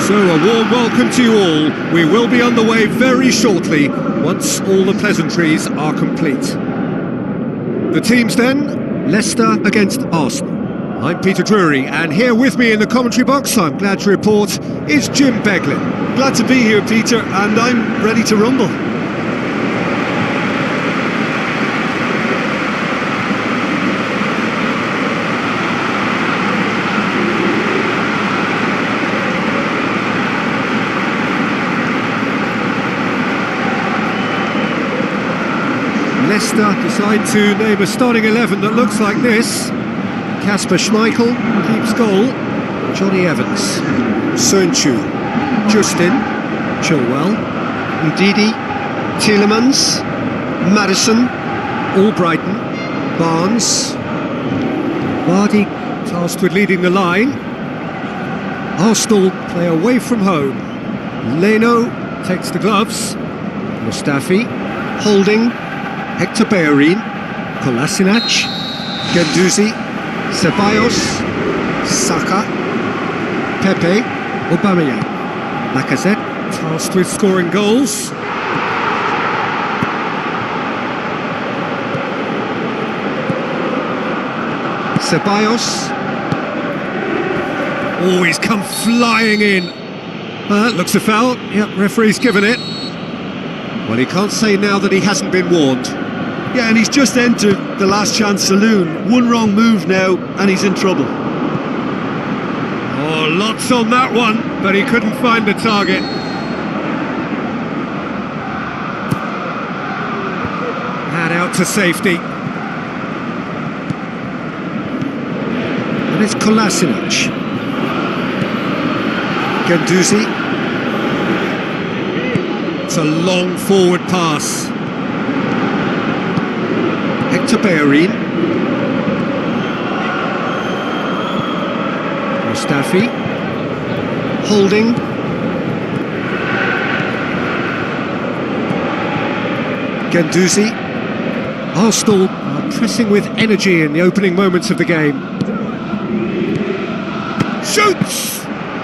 So a warm welcome to you all. We will be on the way very shortly, once all the pleasantries are complete. The teams then, Leicester against Arsenal. I'm Peter Drury, and here with me in the commentary box, I'm glad to report, is Jim Beglin. Glad to be here, Peter, and I'm ready to rumble. Leicester decide to name a starting 11 that looks like this. Kasper Schmeichel keeps goal. Johnny Evans, Sönchu, Justin, Chilwell, Ndidi, Tielemans, Maddison, Albrighton, Barnes, Vardy tasked with leading the line. Arsenal play away from home. Leno takes the gloves. Mustafi, Holding, Hector Bellerin, Kolasinac, Guendouzi, Ceballos, Saka, Pepe, Aubameyang, Lacazette tasked with scoring goals. Ceballos. Oh, he's come flying in. Looks a foul. Yep, referee's given it. Well, he can't say now that he hasn't been warned. Yeah, and he's just entered the last chance saloon. One wrong move now, and he's in trouble. Oh, lots on that one, but he couldn't find the target. And out to safety. And it's Kolasinac. Guendouzi. It's a long forward pass. Hector Bellerin. Mustafi. Holding. Guendouzi. Arsenal are pressing with energy in the opening moments of the game. Shoots!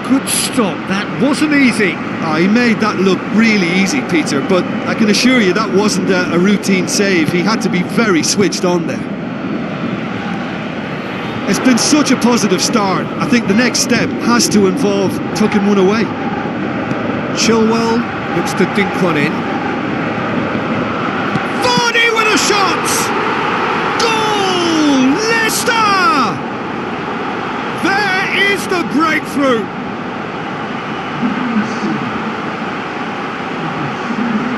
Good stop, that wasn't easy. He made that look really easy, Peter, but I can assure you that wasn't a routine save. He had to be very switched on there. It's been such a positive start. I think the next step has to involve tucking one away. Chilwell looks to dink one in. Vardy with a shot! Goal! Leicester! There is the breakthrough.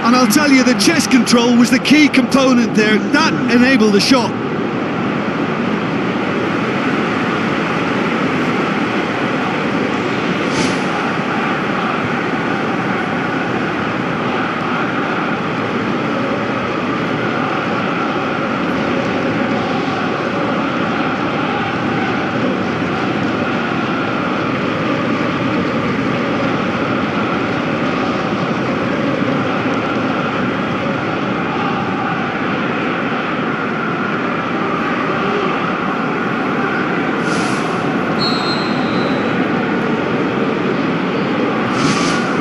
And I'll tell you, the chest control was the key component there. That enabled the shot.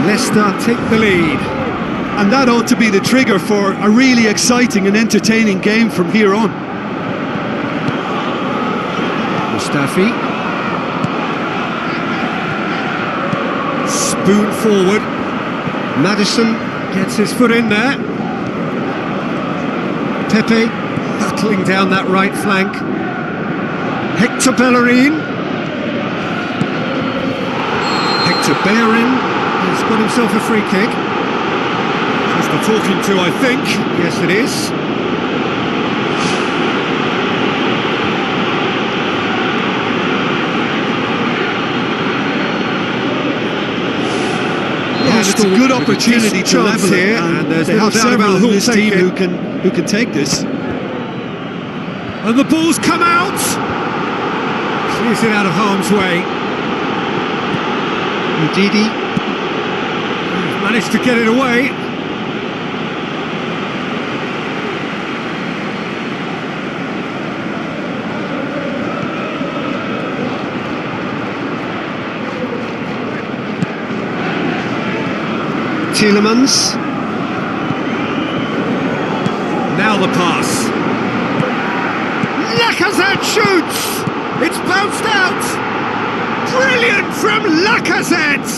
Leicester take the lead. And that ought to be the trigger for a really exciting and entertaining game from here on. Mustafi. Spoon forward. Maddison gets his foot in there. Pepe battling down that right flank. Hector Bellerin. Hector Bellerin. He's got himself a free kick. Just the talking to, I think. Yes, it is. Yeah, and it's a good opportunity to level here, it, and there's they no have doubt several about in this who'll take team it. who can take this. And the ball's come out. Clears it out of harm's way. Ndidi managed to get it away. Tielemans. Now the pass. Lacazette shoots! It's bounced out! Brilliant from Lacazette!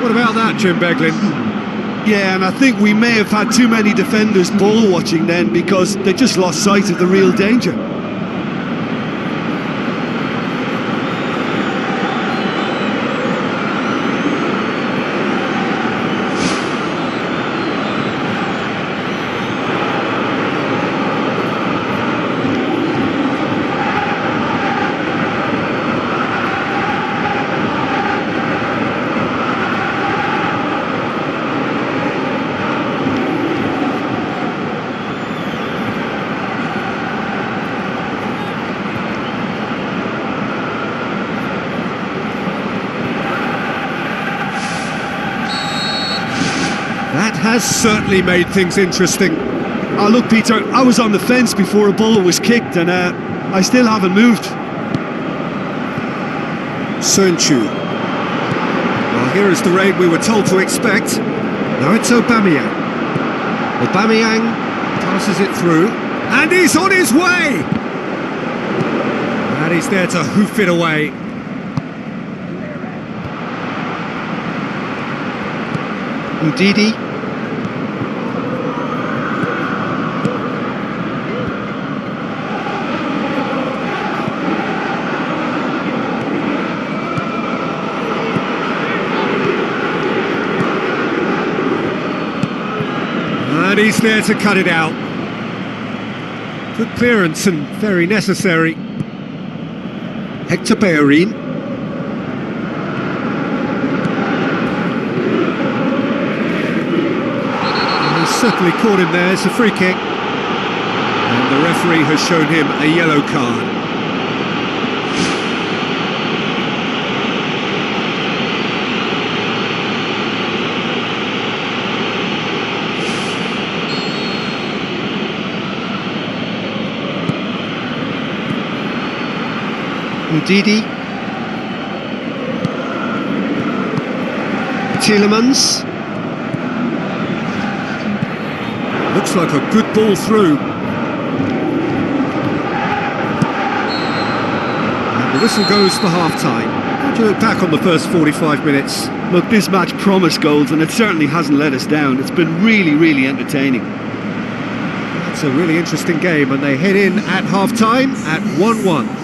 What about that, Jim Beglin? Yeah, and I think we may have had too many defenders ball watching then because they just lost sight of the real danger. That has certainly made things interesting. Look, Peter, I was on the fence before a ball was kicked and I still haven't moved. Sönchu. Well, here is the raid we were told to expect. Now it's Aubameyang. Aubameyang passes it through, and he's on his way! And he's there to hoof it away. Ndidi. And he's there to cut it out. Good clearance and very necessary. Hector Bellerin. Certainly caught him there. It's a free kick, and the referee has shown him a yellow card. Ndidi. Tielemans. Looks like a good ball through. And the whistle goes for half-time. How do you look back on the first 45 minutes? Look, this match promised goals and it certainly hasn't let us down. It's been really, really entertaining. It's a really interesting game, and they head in at half-time at 1-1.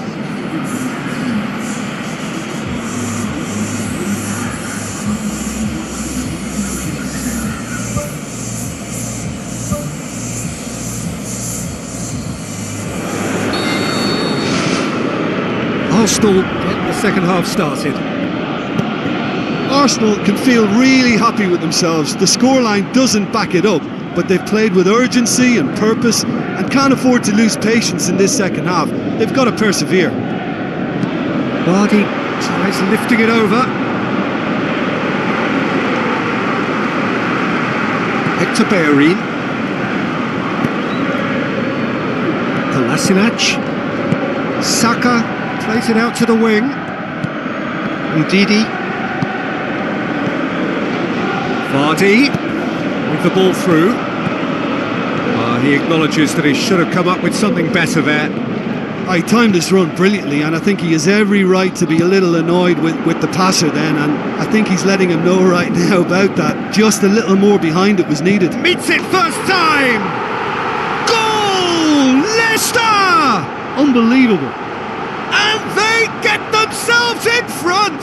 Arsenal get the second half started. Arsenal can feel really happy with themselves. The scoreline doesn't back it up, but they've played with urgency and purpose and can't afford to lose patience in this second half. They've got to persevere. Vardy tries lifting it over. Hector Bellerin. Kolasinac. Saka plays it out to the wing. Ndidi. Vardy with the ball through. He acknowledges that he should have come up with something better there. He timed his run brilliantly, and I think he has every right to be a little annoyed with the passer then, and I think he's letting him know right now about that. Just a little more behind it was needed. Meets it first time! Goal! Leicester! Unbelievable. And they get themselves in front!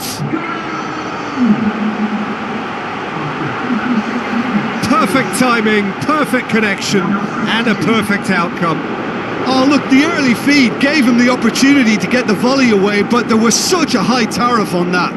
Perfect timing, perfect connection, and a perfect outcome. Oh, look, the early feed gave him the opportunity to get the volley away, but there was such a high tariff on that.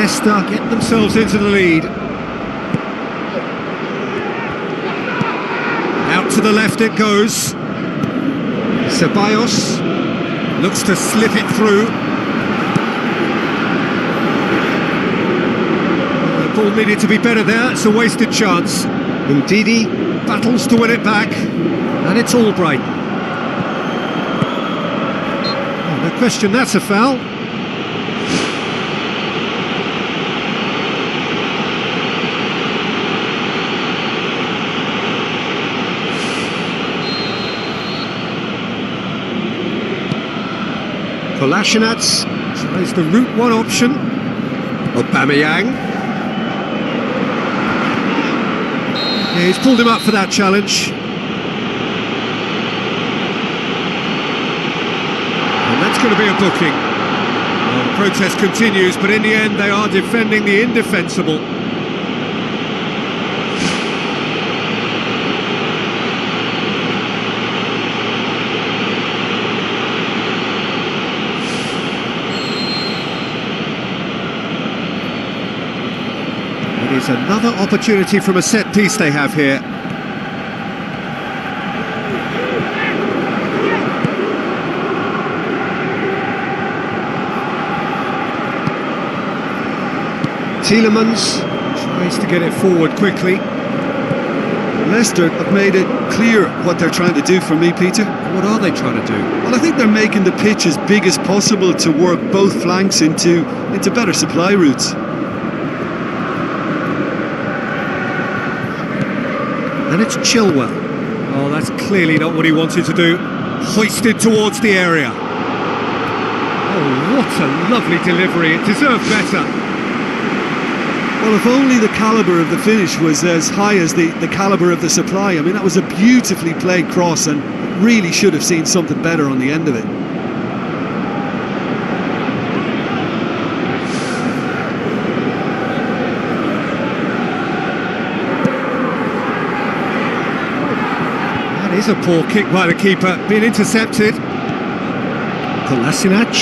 Leicester get themselves into the lead. Out to the left it goes. Ceballos looks to slip it through. The ball needed to be better there, it's a wasted chance. Ndidi battles to win it back, and it's Albright. Oh, no question, that's a foul. Kolasinac tries the route one option. Aubameyang. Yeah, he's pulled him up for that challenge. And that's going to be a booking. Well, the protest continues, but in the end they are defending the indefensible. It's another opportunity from a set piece they have here. Tielemans tries to get it forward quickly. Leicester have made it clear what they're trying to do for me, Peter. What are they trying to do? Well, I think they're making the pitch as big as possible to work both flanks into better supply routes. And it's Chilwell. Oh, that's clearly not what he wanted to do. Hoisted towards the area. Oh, what a lovely delivery. It deserved better. Well, if only the calibre of the finish was as high as the calibre of the supply. I mean, that was a beautifully played cross and really should have seen something better on the end of it. That is a poor kick by the keeper, being intercepted. Kolasinac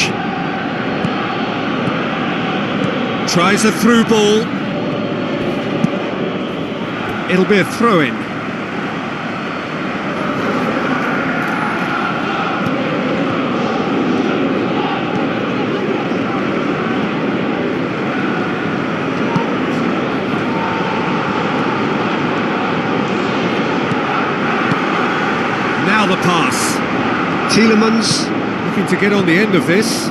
tries a through ball. It'll be a throw-in. Now the pass. Tielemans looking to get on the end of this.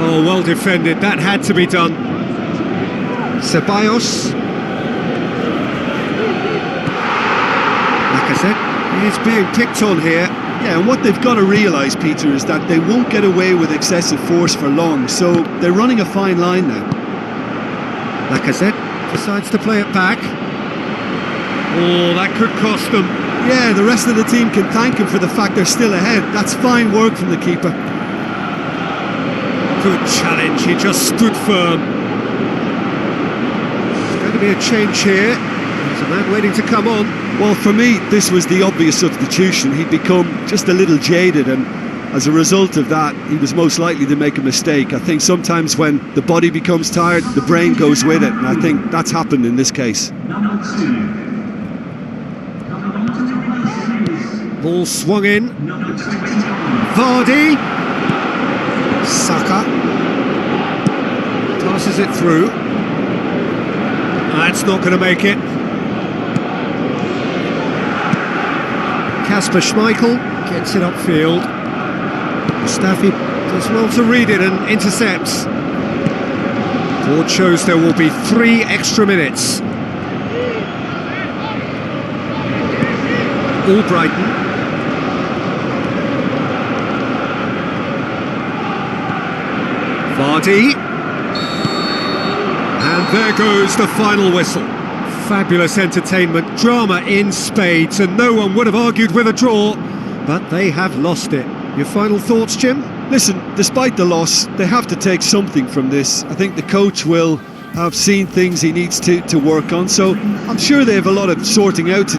Oh, well defended. That had to be done. Ceballos. He's being picked on here. Yeah, and what they've got to realise, Peter, is that they won't get away with excessive force for long, so they're running a fine line now. Lacazette decides to play it back. Oh, that could cost them. Yeah, the rest of the team can thank him for the fact they're still ahead. That's fine work from the keeper. Good challenge, he just stood firm. There's going to be a change here. There's a man waiting to come on. Well, for me, this was the obvious substitution. He'd become just a little jaded, and as a result of that, he was most likely to make a mistake. I think sometimes when the body becomes tired, the brain goes with it, and I think that's happened in this case. Ball swung in. Vardy. Saka. Passes it through. That's not going to make it. Kasper Schmeichel gets it upfield. Mustafi does well to read it and intercepts. Board shows there will be 3 extra minutes. Albrighton. Vardy. And there goes the final whistle. Fabulous entertainment, drama in spades, and no one would have argued with a draw, but they have lost it. Your final thoughts, Jim? Listen, despite the loss, they have to take something from this. I think the coach will have seen things he needs to work on, so I'm sure they have a lot of sorting out to